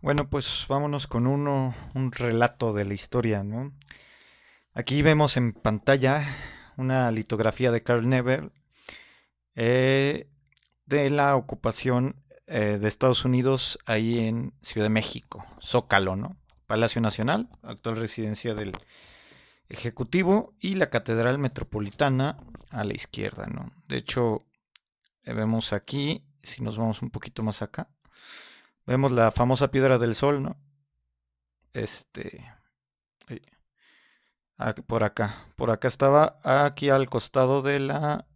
Bueno, pues vámonos con un relato de la historia, ¿no? Aquí vemos en pantalla una litografía de Karl Nebel eh, de la ocupación de Estados Unidos ahí en Ciudad de México, Zócalo, ¿no? Palacio Nacional, actual residencia del Ejecutivo, y la Catedral Metropolitana a la izquierda, ¿no? De hecho, vemos aquí, si nos vamos un poquito más acá, vemos la famosa Piedra del Sol, ¿no? Este, eh, por acá estaba, aquí al costado de la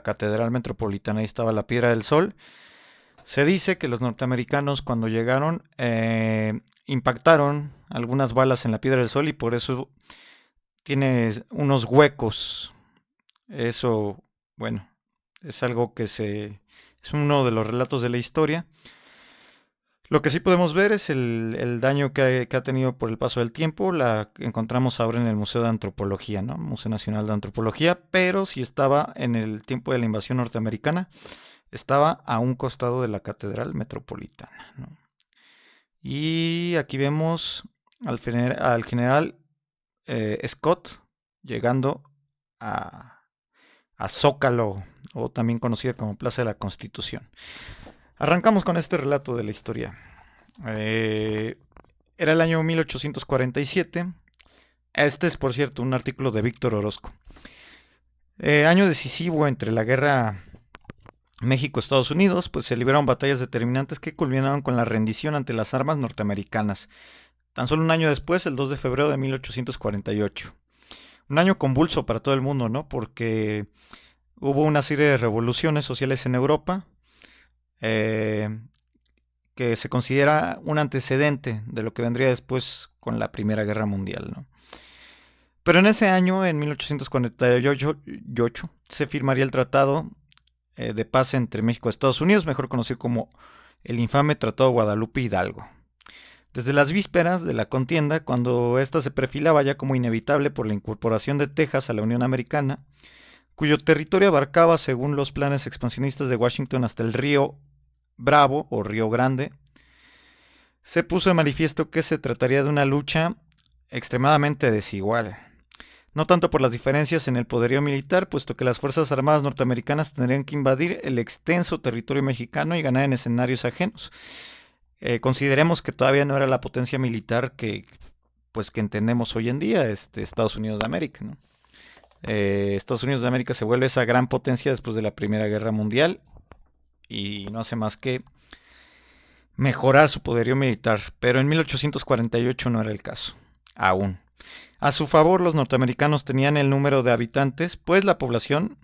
Catedral Metropolitana, ahí estaba la Piedra del Sol. Se dice que los norteamericanos cuando llegaron impactaron algunas balas en la Piedra del Sol y por eso tiene unos huecos. Eso, bueno, es algo es uno de los relatos de la historia. Lo que sí podemos ver es el daño que ha tenido por el paso del tiempo. La encontramos ahora en el Museo de Antropología, ¿no? Museo Nacional de Antropología, pero si estaba en el tiempo de la invasión norteamericana, estaba a un costado de la Catedral Metropolitana, ¿no? Y aquí vemos al general Scott llegando a, a Zócalo, o también conocida como Plaza de la Constitución. Arrancamos con este relato de la historia. Eh, Era el año 1847. Este es, por cierto, un artículo de Víctor Orozco. Año decisivo entre la guerra México-Estados Unidos, pues se libraron batallas determinantes que culminaron con la rendición ante las armas norteamericanas. Tan solo un año después, el 2 de febrero de 1848. Un año convulso para todo el mundo, ¿no? Porque hubo una serie de revoluciones sociales en Europa, eh, que se considera un antecedente de lo que vendría después con la Primera Guerra Mundial, ¿no? Pero en ese año, en 1848, se firmaría el Tratado de Paz entre México y Estados Unidos, mejor conocido como el infame Tratado de Guadalupe Hidalgo. Desde las vísperas de la contienda, cuando ésta se perfilaba ya como inevitable por la incorporación de Texas a la Unión Americana, cuyo territorio abarcaba, según los planes expansionistas de Washington, hasta el río Bravo o Río Grande, se puso de manifiesto que se trataría de una lucha extremadamente desigual. No tanto por las diferencias en el poderío militar, puesto que las Fuerzas Armadas norteamericanas tendrían que invadir el extenso territorio mexicano y ganar en escenarios ajenos. Consideremos que todavía no era la potencia militar que entendemos hoy en día, Estados Unidos de América, ¿no? Estados Unidos de América se vuelve esa gran potencia después de la Primera Guerra Mundial y no hace más que mejorar su poderío militar, pero en 1848 no era el caso, aún. A su favor, los norteamericanos tenían el número de habitantes, pues la población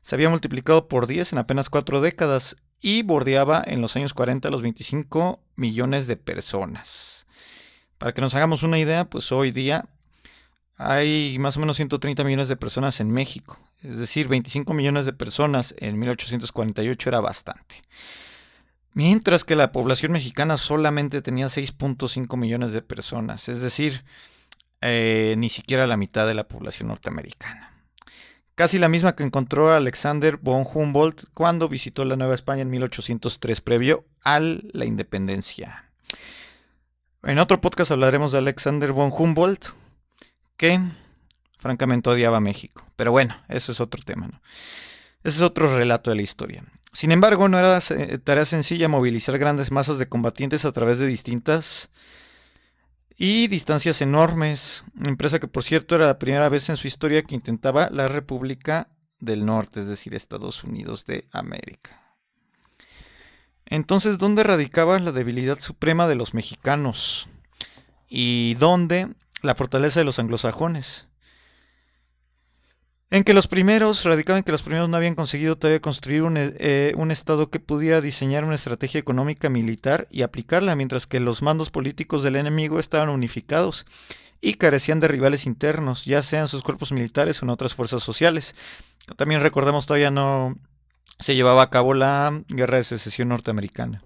se había multiplicado por 10 en apenas 4 décadas y bordeaba en los años 40 los 25 millones de personas. Para que nos hagamos una idea, pues hoy día hay más o menos 130 millones de personas en México. Es decir, 25 millones de personas en 1848 era bastante. Mientras que la población mexicana solamente tenía 6.5 millones de personas. Es decir, ni siquiera la mitad de la población norteamericana. Casi la misma que encontró Alexander von Humboldt cuando visitó la Nueva España en 1803, previo a la independencia. En otro podcast hablaremos de Alexander von Humboldt, que francamente odiaba a México. Pero bueno, ese es otro tema, ¿no? Ese es otro relato de la historia. Sin embargo, no era tarea sencilla movilizar grandes masas de combatientes a través de distintas y distancias enormes. Una empresa que, por cierto, era la primera vez en su historia que intentaba la República del Norte, es decir, Estados Unidos de América. Entonces, ¿dónde radicaba la debilidad suprema de los mexicanos? ¿Y dónde la fortaleza de los anglosajones? Radicaba en que los primeros no habían conseguido todavía construir un estado que pudiera diseñar una estrategia económica militar y aplicarla, mientras que los mandos políticos del enemigo estaban unificados y carecían de rivales internos, ya sean sus cuerpos militares o en otras fuerzas sociales. También recordemos, todavía no se llevaba a cabo la Guerra de Secesión norteamericana.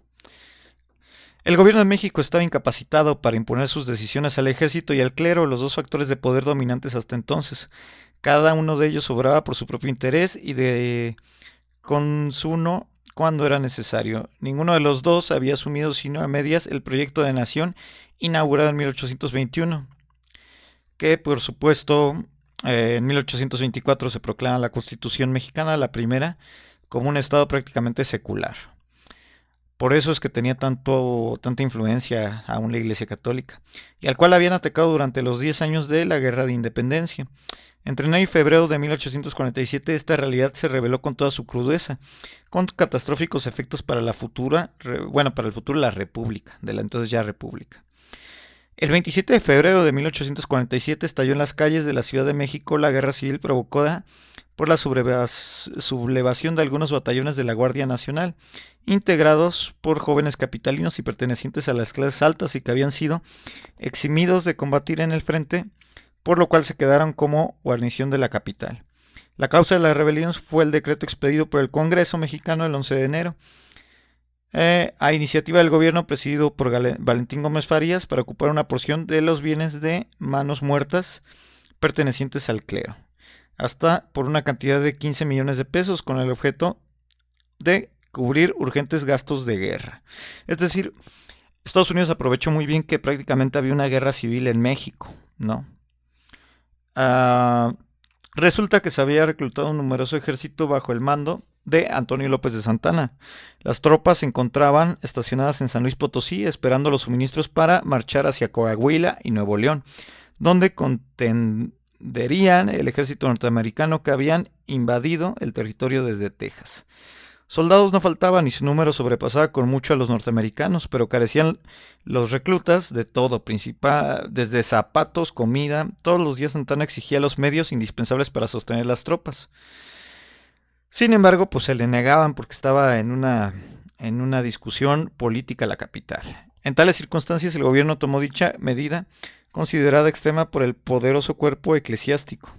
El gobierno de México estaba incapacitado para imponer sus decisiones al ejército y al clero, los dos factores de poder dominantes hasta entonces. Cada uno de ellos obraba por su propio interés y de consuno cuando era necesario. Ninguno de los dos había asumido sino a medias el proyecto de nación inaugurado en 1821, que por supuesto en 1824 se proclama la Constitución mexicana, la primera, como un estado prácticamente secular. Por eso es que tenía tanta influencia aún la Iglesia Católica, y al cual habían atacado durante los 10 años de la Guerra de Independencia. Entre enero y febrero de 1847 esta realidad se reveló con toda su crudeza, con catastróficos efectos para la futura, para el futuro de la República, de la entonces ya República. El 27 de febrero de 1847 estalló en las calles de la Ciudad de México la guerra civil provocada por la sublevación de algunos batallones de la Guardia Nacional, integrados por jóvenes capitalinos y pertenecientes a las clases altas y que habían sido eximidos de combatir en el frente, por lo cual se quedaron como guarnición de la capital. La causa de la rebelión fue el decreto expedido por el Congreso mexicano el 11 de enero, a iniciativa del gobierno presidido por Valentín Gómez Farías, para ocupar una porción de los bienes de manos muertas pertenecientes al clero, hasta por una cantidad de 15 millones de pesos, con el objeto de cubrir urgentes gastos de guerra. Es decir, Estados Unidos aprovechó muy bien que prácticamente había una guerra civil en México, ¿no? Resulta que se había reclutado un numeroso ejército bajo el mando de Antonio López de Santana. Las tropas se encontraban estacionadas en San Luis Potosí, esperando los suministros para marchar hacia Coahuila y Nuevo León, donde contenderían el ejército norteamericano que habían invadido el territorio desde Texas. Soldados no faltaban y su número sobrepasaba con mucho a los norteamericanos, pero carecían los reclutas de todo, desde zapatos, comida. Todos los días Santana exigía los medios indispensables para sostener las tropas. Sin embargo, pues se le negaban porque estaba en una discusión política la capital. En tales circunstancias el gobierno tomó dicha medida, considerada extrema por el poderoso cuerpo eclesiástico.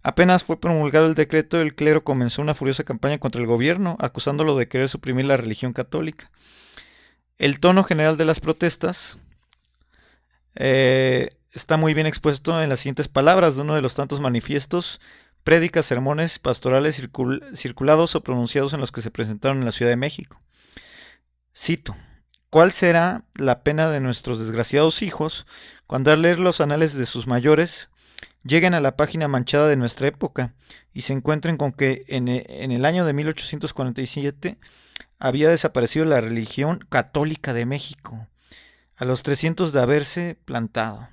Apenas fue promulgado el decreto, el clero comenzó una furiosa campaña contra el gobierno, acusándolo de querer suprimir la religión católica. El tono general de las protestas está muy bien expuesto en las siguientes palabras de uno de los tantos manifiestos, prédicas, sermones pastorales circulados o pronunciados en los que se presentaron en la Ciudad de México. Cito: ¿cuál será la pena de nuestros desgraciados hijos cuando al leer los anales de sus mayores lleguen a la página manchada de nuestra época y se encuentren con que en el año de 1847 había desaparecido la religión católica de México, a los 300 de haberse plantado?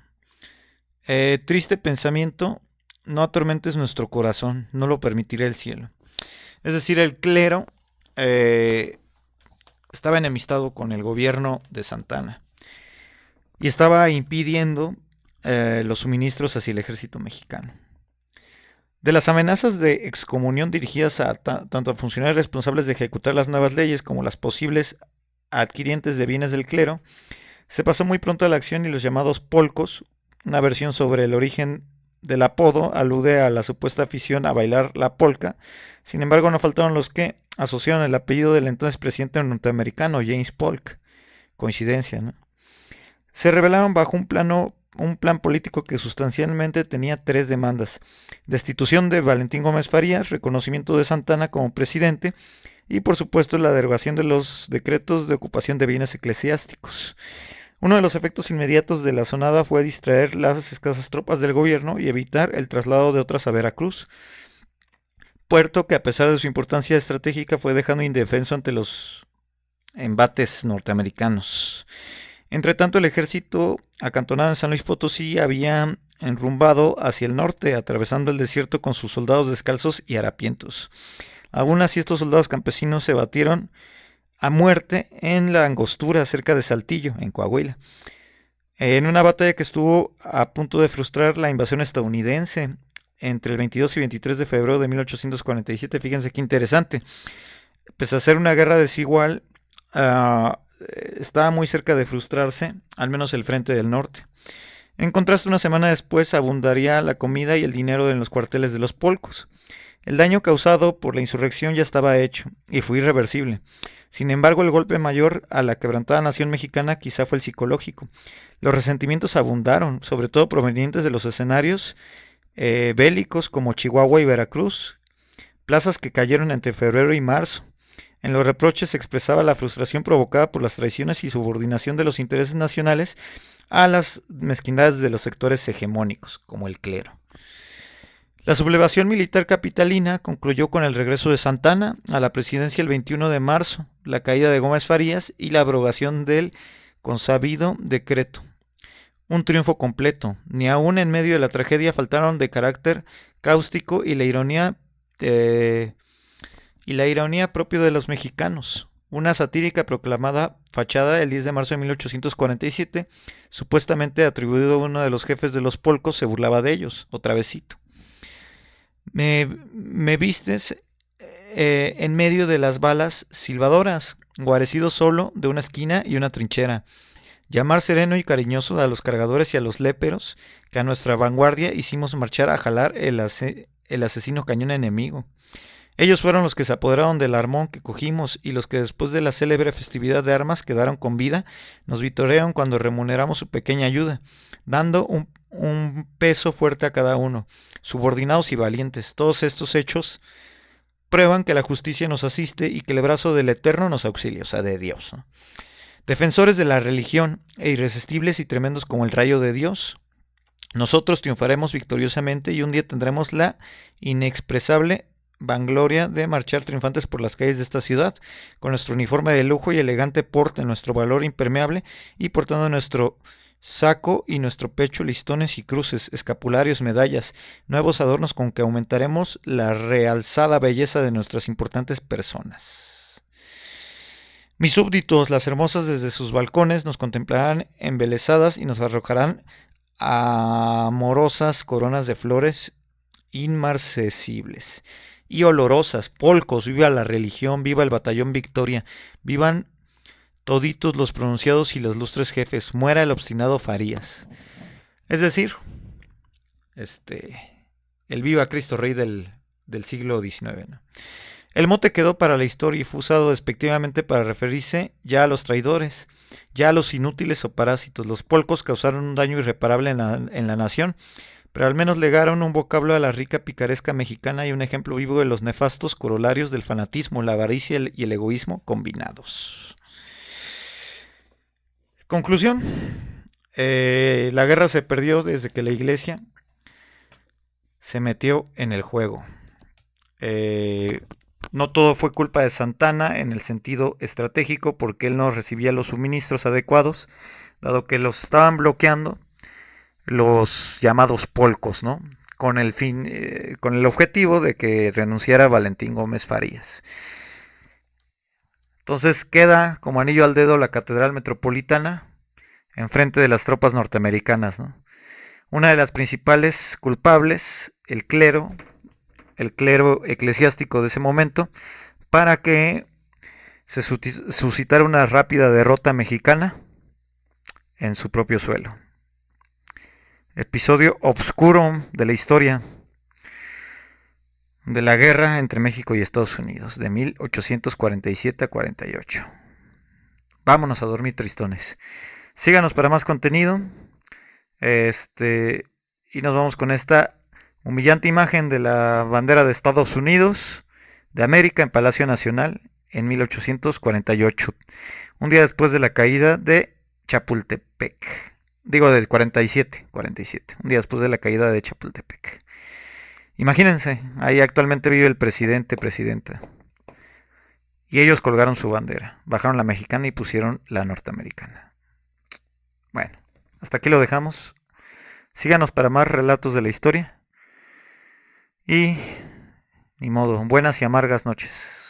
Triste pensamiento, no atormentes nuestro corazón, no lo permitirá el cielo. Es decir, el clero estaba enemistado con el gobierno de Santana y estaba impidiendo los suministros hacia el ejército mexicano. De las amenazas de excomunión dirigidas a tanto a funcionarios responsables de ejecutar las nuevas leyes como las posibles adquirientes de bienes del clero, se pasó muy pronto a la acción y los llamados polcos, una versión sobre el origen del apodo, alude a la supuesta afición a bailar la polka. Sin embargo, no faltaron los que asociaron el apellido del entonces presidente norteamericano, James Polk. Coincidencia, ¿no? Se rebelaron bajo un plan político que sustancialmente tenía 3 demandas: destitución de Valentín Gómez Farías, reconocimiento de Santana como presidente y por supuesto la derogación de los decretos de ocupación de bienes eclesiásticos. Uno de los efectos inmediatos de la sonada fue distraer las escasas tropas del gobierno y evitar el traslado de otras a Veracruz, puerto que a pesar de su importancia estratégica fue dejando indefenso ante los embates norteamericanos. Entre tanto, el ejército acantonado en San Luis Potosí había enrumbado hacia el norte, atravesando el desierto con sus soldados descalzos y harapientos. Aún así, estos soldados campesinos se batieron a muerte en la Angostura, cerca de Saltillo, en Coahuila, en una batalla que estuvo a punto de frustrar la invasión estadounidense entre el 22 y 23 de febrero de 1847. Fíjense qué interesante. Pese a ser una guerra desigual, estaba muy cerca de frustrarse, al menos el frente del norte. En contraste, una semana después abundaría la comida y el dinero en los cuarteles de los polcos. El daño causado por la insurrección ya estaba hecho y fue irreversible. Sin embargo, el golpe mayor a la quebrantada nación mexicana quizá fue el psicológico. Los resentimientos abundaron, sobre todo provenientes de los escenarios bélicos como Chihuahua y Veracruz, plazas que cayeron entre febrero y marzo. En los reproches se expresaba la frustración provocada por las traiciones y subordinación de los intereses nacionales a las mezquindades de los sectores hegemónicos, como el clero. La sublevación militar capitalina concluyó con el regreso de Santana a la presidencia el 21 de marzo, la caída de Gómez Farías y la abrogación del consabido decreto. Un triunfo completo. Ni aún en medio de la tragedia faltaron de carácter cáustico y la ironía propio de los mexicanos. Una satírica proclamada fachada el 10 de marzo de 1847, supuestamente atribuido a uno de los jefes de los polcos, se burlaba de ellos, otra vezcito. Me vistes en medio de las balas silbadoras, guarecido solo de una esquina y una trinchera. Llamar sereno y cariñoso a los cargadores y a los léperos, que a nuestra vanguardia hicimos marchar a jalar el asesino cañón enemigo. Ellos fueron los que se apoderaron del armón que cogimos y los que después de la célebre festividad de armas quedaron con vida, nos vitorearon cuando remuneramos su pequeña ayuda, dando un peso fuerte a cada uno, subordinados y valientes. Todos estos hechos prueban que la justicia nos asiste y que el brazo del Eterno nos auxilia, o sea, de Dios, ¿no? Defensores de la religión e irresistibles y tremendos como el rayo de Dios, nosotros triunfaremos victoriosamente y un día tendremos la inexpresable vangloria de marchar triunfantes por las calles de esta ciudad, con nuestro uniforme de lujo y elegante porte, nuestro valor impermeable y portando nuestro saco y nuestro pecho listones y cruces, escapularios, medallas, nuevos adornos con que aumentaremos la realzada belleza de nuestras importantes personas. Mis súbditos, las hermosas desde sus balcones, nos contemplarán embelesadas y nos arrojarán amorosas coronas de flores inmarcesibles y olorosas. Polcos, viva la religión, viva el batallón Victoria, vivan toditos los pronunciados y los lustres jefes, muera el obstinado Farías. Es decir, el viva Cristo Rey del siglo XIX, ¿no? El mote quedó para la historia y fue usado despectivamente para referirse ya a los traidores, ya a los inútiles o parásitos. Los polcos causaron un daño irreparable en la nación, pero al menos legaron un vocablo a la rica picaresca mexicana y un ejemplo vivo de los nefastos corolarios del fanatismo, la avaricia y el egoísmo combinados. Conclusión. La guerra se perdió desde que la iglesia se metió en el juego. No todo fue culpa de Santana en el sentido estratégico, porque él no recibía los suministros adecuados, dado que los estaban bloqueando los llamados polcos, ¿no? Con el objetivo de que renunciara Valentín Gómez Farías. Entonces queda como anillo al dedo la Catedral Metropolitana enfrente de las tropas norteamericanas, ¿no? Una de las principales culpables, el clero eclesiástico de ese momento, para que se suscitara una rápida derrota mexicana en su propio suelo. Episodio obscuro de la historia de la guerra entre México y Estados Unidos, de 1847 a 48. Vámonos a dormir, tristones. Síganos para más contenido. Y nos vamos con esta humillante imagen de la bandera de Estados Unidos de América en Palacio Nacional en 1848, un día después de la caída de Chapultepec. Digo, de 47, un día después de la caída de Chapultepec. Imagínense, ahí actualmente vive el presidenta. Y ellos colgaron su bandera, bajaron la mexicana y pusieron la norteamericana. Bueno, hasta aquí lo dejamos. Síganos para más relatos de la historia. Y ni modo, buenas y amargas noches.